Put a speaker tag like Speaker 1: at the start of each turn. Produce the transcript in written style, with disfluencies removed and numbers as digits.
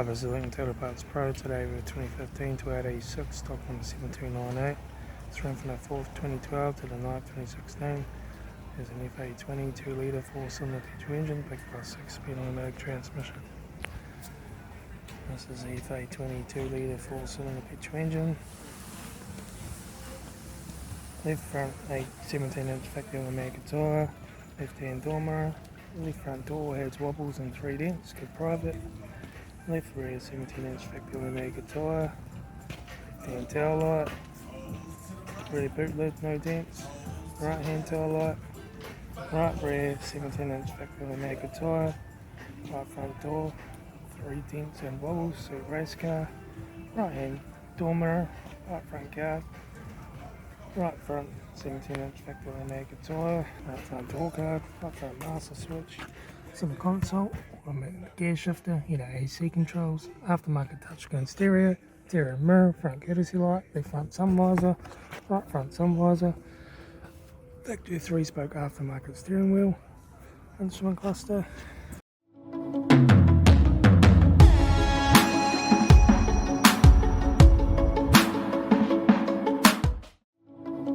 Speaker 1: Hi, this is Litre Total Parts Pro. Today we're 2015 to 86, stock number 7298. It's run from the 4th 2012 to the 9th 2016. There's an FA20 2 litre 4-cylinder petrol engine backed by a 6-speed automatic transmission. This is the FA20 2 litre 4-cylinder petrol engine. Left front a 17-inch factory automatic tyre. Left hand door mirror. Left front door has wobbles and 3 dents, good private. Left rear 17-inch factory automatic tyre. Left hand tail light. Rear boot lid, no dents. Right hand tail light. Right rear 17-inch factory automatic tyre. Right front door, 3 dents and wobbles, suit race car. Right hand door mirror, right front car. Right front 17-inch factory automatic tyre. Right front door guard. Right front master switch. Center console, automatic gear shifter, AC controls, aftermarket touchscreen stereo, interior mirror, front courtesy light, left front sun visor, right front sun visor, factory 3-spoke aftermarket steering wheel, instrument cluster,